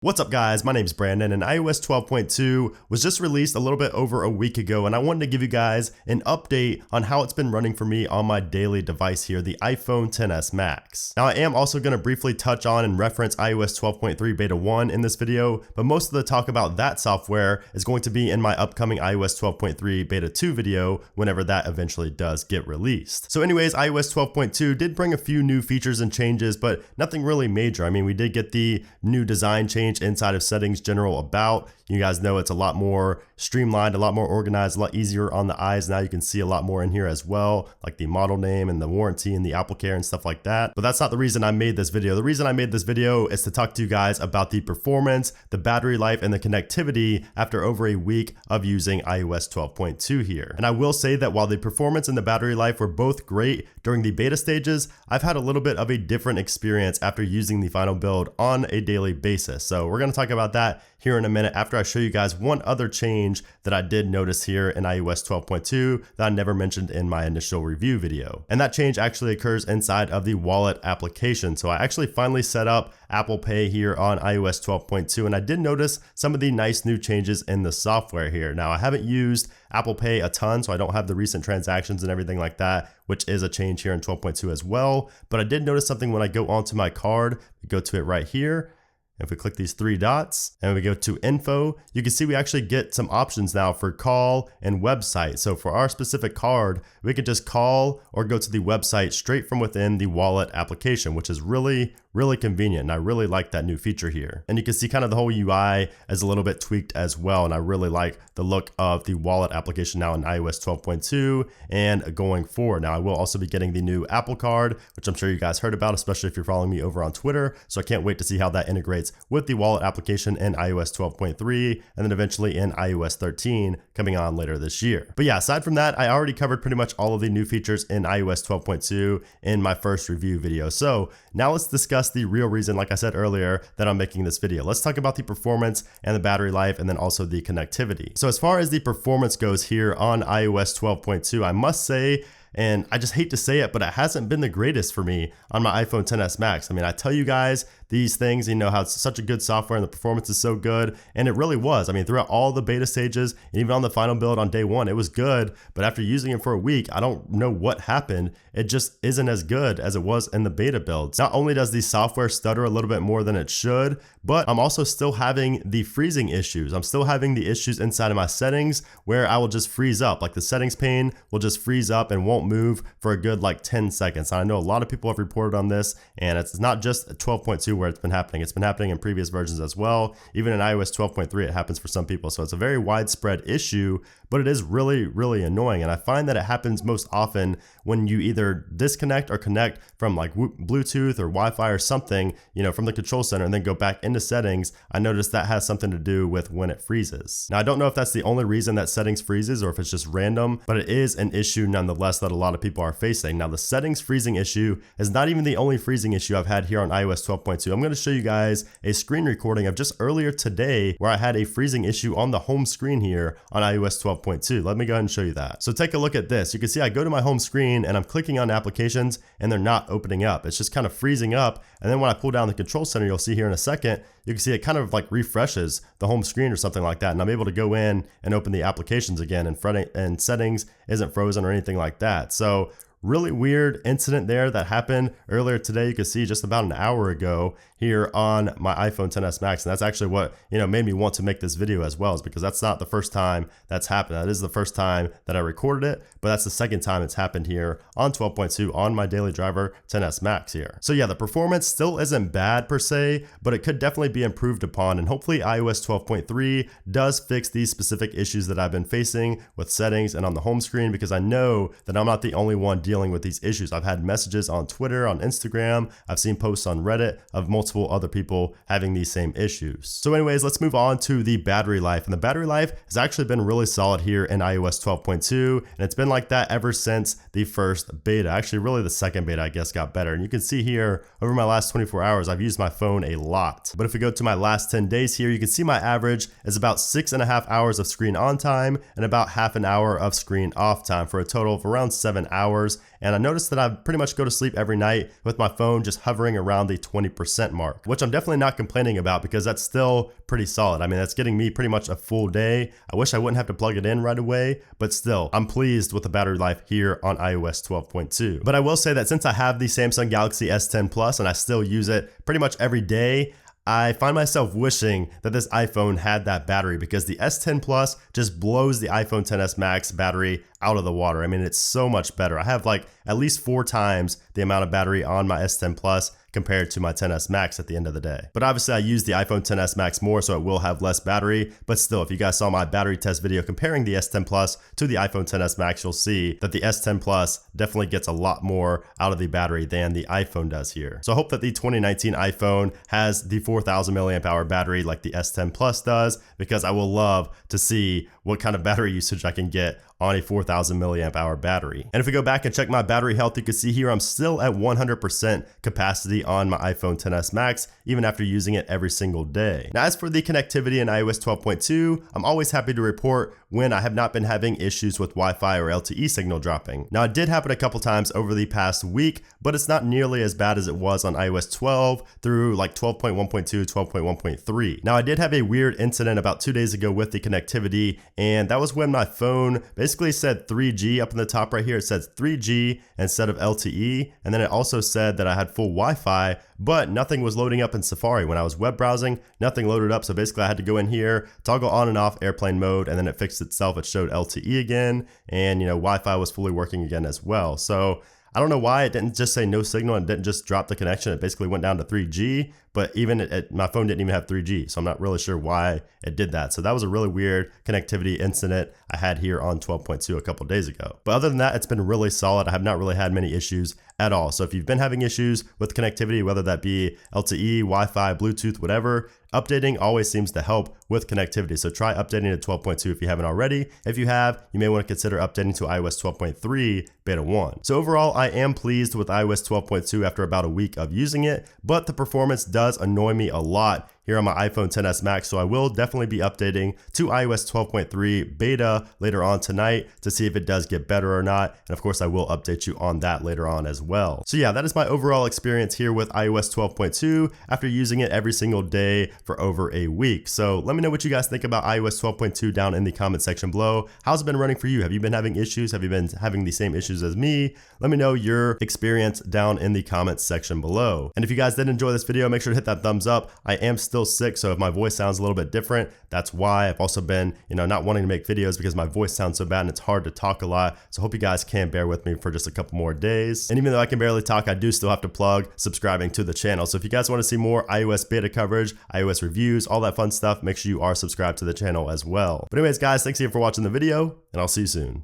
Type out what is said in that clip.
What's up guys, my name is Brandon and iOS 12.2 was just released a little bit over a week ago and I wanted to give you guys an update on how it's been running for me on my daily device here, the iPhone XS Max. Now I am also going to briefly touch on and reference iOS 12.3 Beta 1 in this video, but most of the talk about that software is going to be in my upcoming iOS 12.3 Beta 2 video whenever that eventually does get released. So anyways, iOS 12.2 did bring a few new features and changes, but nothing really major. I mean, we did get the new design change inside of settings, general about. You guys know it's a lot more streamlined, a lot more organized, a lot easier on the eyes. Now you can see a lot more in here as well, like the model name and the warranty and the Apple Care and stuff like that. But that's not the reason I made this video. The reason I made this video is to talk to you guys about the performance, the battery life, and the connectivity after over a week of using iOS 12.2 here. And I will say that while the performance and the battery life were both great during the beta stages, I've had a little bit of a different experience after using the final build on a daily basis. So we're going to talk about that here in a minute after I show you guys one other change that I did notice here in iOS 12.2 that I never mentioned in my initial review video. And that change actually occurs inside of the wallet application. So I actually finally set up Apple Pay here on iOS 12.2 and I did notice some of the nice new changes in the software here. Now I haven't used Apple Pay a ton, so I don't have the recent transactions and everything like that, which is a change here in 12.2 as well. But I did notice something when I go onto my card, we go to it right here. If we click these three dots and we go to info, you can see we actually get some options now for call and website. So for our specific card, we can just call or go to the website straight from within the wallet application, which is really convenient. And I really like that new feature here. And you can see kind of the whole UI is a little bit tweaked as well. And I really like the look of the wallet application now in iOS 12.2 and going forward. Now I will also be getting the new Apple Card, which I'm sure you guys heard about, especially if you're following me over on Twitter. So I can't wait to see how that integrates with the wallet application in iOS 12.3 and then eventually in iOS 13 coming on later this year. But yeah, aside from that, I already covered pretty much all of the new features in iOS 12.2 in my first review video. So now let's discuss the real reason, like I said earlier, that I'm making this video. Let's talk about the performance and the battery life and then also the connectivity. So as far as the performance goes here on iOS 12.2, I must say, and I just hate to say it, but it hasn't been the greatest for me on my iPhone XS Max. I mean, I tell you guys these things, you know, how it's such a good software and the performance is so good. And it really was. I mean, throughout all the beta stages, and even on the final build on day one, it was good. But after using it for a week, I don't know what happened. It just isn't as good as it was in the beta builds. Not only does the software stutter a little bit more than it should, but I'm also still having the freezing issues. I'm still having the issues inside of my settings where I will just freeze up. Like the settings pane will just freeze up and won't move for a good like 10 seconds. And I know a lot of people have reported on this, and it's not just 12.2 where it's been happening. It's been happening in previous versions as well. Even in iOS 12.3, it happens for some people. So it's a very widespread issue, but it is really annoying. And I find that it happens most often when you either disconnect or connect from like Bluetooth or Wi-Fi or something, you know, from the control center and then go back into settings. I noticed that has something to do with when it freezes. Now, I don't know if that's the only reason that settings freezes or if it's just random, but it is an issue nonetheless that a lot of people are facing. Now, the settings freezing issue is not even the only freezing issue I've had here on iOS 12.2. I'm going to show you guys a screen recording of just earlier today where I had a freezing issue on the home screen here on iOS 12.2. Let me go ahead and show you that. So take a look at this. You can see I go to my home screen and I'm clicking on applications and they're not opening up. It's just kind of freezing up. And then when I pull down the control center, you'll see here in a second, you can see it kind of like refreshes the home screen or something like that. And I'm able to go in and open the applications again, and settings isn't frozen or anything like that. So really weird incident there that happened earlier today. You can see just about an hour ago here on my iPhone XS Max. And that's actually what, you know, made me want to make this video as well, is because that's not the first time that's happened. That is the first time that I recorded it, but that's the second time it's happened here on 12.2 on my daily driver XS Max here. So yeah, the performance still isn't bad per se, but it could definitely be improved upon. And hopefully iOS 12.3 does fix these specific issues that I've been facing with settings and on the home screen, because I know that I'm not the only one dealing with these issues. I've had messages on Twitter, on Instagram. I've seen posts on Reddit of multiple other people having these same issues. So anyways, let's move on to the battery life. And the battery life has actually been really solid here in iOS 12.2. And it's been like that ever since the first beta. Actually, really the second beta, I guess, got better. And you can see here over my last 24 hours, I've used my phone a lot. But if we go to my last 10 days here, you can see my average is about 6.5 hours of screen on time and about half an hour of screen off time for a total of around 7 hours. and I noticed that I pretty much go to sleep every night with my phone just hovering around the 20% mark, which I'm definitely not complaining about because that's still pretty solid. I mean, that's getting me pretty much a full day. I wish I wouldn't have to plug it in right away, but still, I'm pleased with the battery life here on iOS 12.2. But I will say that since I have the Samsung Galaxy S10 Plus and I still use it pretty much every day, I find myself wishing that this iPhone had that battery because the S10 Plus just blows the iPhone XS Max battery out of the water. I mean, it's so much better. I have like at least 4 times the amount of battery on my S10 Plus compared to my XS Max at the end of the day. But obviously I use the iPhone XS Max more, so it will have less battery. But still, if you guys saw my battery test video comparing the S10 Plus to the iPhone XS Max, you'll see that the S10 Plus definitely gets a lot more out of the battery than the iPhone does here. So I hope that the 2019 iPhone has the 4,000 milliamp hour battery like the S10 Plus does, because I will love to see what kind of battery usage I can get on a 4,000 milliamp hour battery. And if we go back and check my battery health, you can see here I'm still at 100% capacity on my iPhone XS Max, even after using it every single day. Now, as for the connectivity in iOS 12.2, I'm always happy to report when I have not been having issues with Wi-Fi or LTE signal dropping. Now, it did happen a couple times over the past week, but it's not nearly as bad as it was on iOS 12 through like 12.1.2, 12.1.3. Now, I did have a weird incident about 2 days ago with the connectivity, and that was when my phone basically said 3G up in the top right here. It says 3G instead of LTE, and then it also said that I had full Wi-Fi, but nothing was loading up in Safari. When I was web browsing, nothing loaded up, so basically I had to go in here, toggle on and off airplane mode, and then it fixed itself. It showed LTE again, and Wi-Fi was fully working again as well. So I don't know why it didn't just say no signal and didn't just drop the connection. It basically went down to 3G, but even my phone didn't even have 3G, so I'm not really sure why it did that. So that was a really weird connectivity incident I had here on 12.2 a couple days ago. But other than that, it's been really solid. I have not really had many issues at all. So if you've been having issues with connectivity, whether that be LTE, Wi-Fi, Bluetooth, whatever, updating always seems to help with connectivity. So try updating to 12.2 if you haven't already. If you have, you may want to consider updating to iOS 12.3 beta 1. So overall, I am pleased with iOS 12.2 after about a week of using it, but the performance does annoy me a lot here on my iPhone XS Max, so I will definitely be updating to iOS 12.3 beta later on tonight to see if it does get better or not, and of course I will update you on that later on as well. So yeah, that is my overall experience here with iOS 12.2 after using it every single day for over a week. So let me know what you guys think about iOS 12.2 down in the comment section below. How's it been running for you? Have you been having issues? Have you been having the same issues as me? Let me know your experience down in the comments section below. And if you guys did enjoy this video, make sure to hit that thumbs up. I am still sick, so if my voice sounds a little bit different, that's why. I've also been, not wanting to make videos because my voice sounds so bad and it's hard to talk a lot. So I hope you guys can bear with me for just a couple more days. And even though I can barely talk, I do still have to plug subscribing to the channel. So if you guys want to see more iOS beta coverage, iOS reviews, all that fun stuff, make sure you are subscribed to the channel as well. But anyways, guys, thanks again for watching the video, and I'll see you soon.